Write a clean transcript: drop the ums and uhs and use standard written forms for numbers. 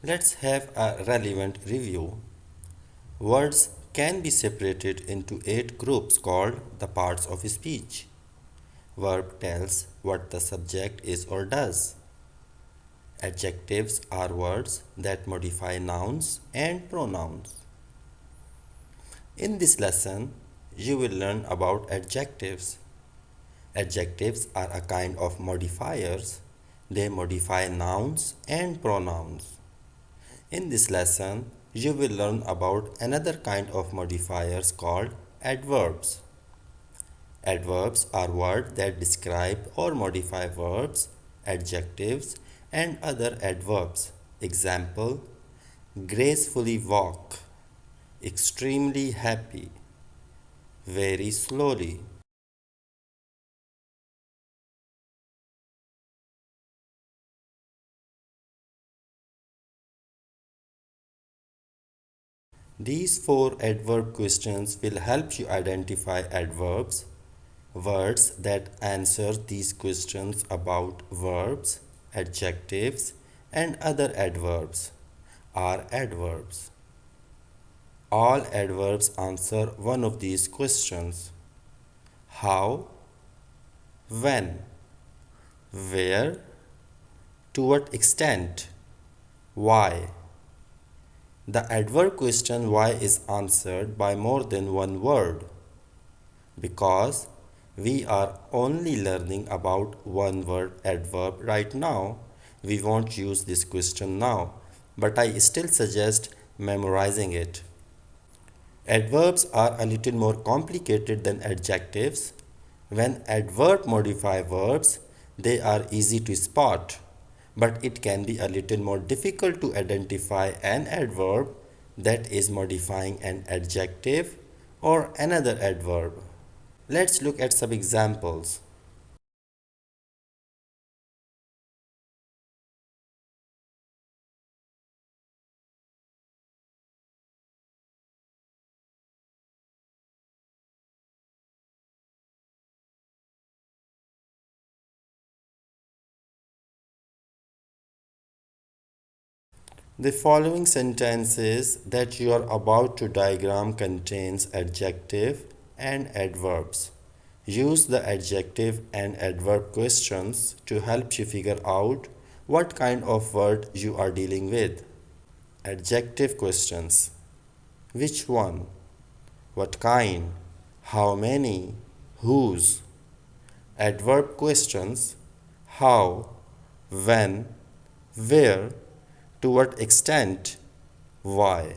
Let's have a relevant review. Words can be separated into 8 groups called the parts of speech. Verb tells what the subject is or does. Adjectives are words that modify nouns and pronouns. In this lesson, you will learn about adjectives. Adjectives are a kind of modifiers. They modify nouns and pronouns. In this lesson, you will learn about another kind of modifiers called adverbs. Adverbs are words that describe or modify verbs, adjectives, and other adverbs. Example: gracefully walk, extremely happy, very slowly. These 4 adverb questions will help you identify adverbs. Words that answer these questions about verbs, adjectives, and other adverbs are adverbs. All adverbs answer one of these questions: how, when, where, to what extent, why. The adverb question why is answered by more than one word because we are only learning about one word adverb right now. We won't use this question now, but I still suggest memorizing it. Adverbs are a little more complicated than adjectives. When adverb modify verbs, they are easy to spot, but it can be a little more difficult to identify an adverb that is modifying an adjective or another adverb. Let's look at some examples. The following sentences that you are about to diagram contains adjective and adverbs. Use the adjective and adverb questions to help you figure out what kind of word you are dealing with. Adjective questions: which one? What kind? How many? Whose? Adverb questions: how, when, where, to what extent, why.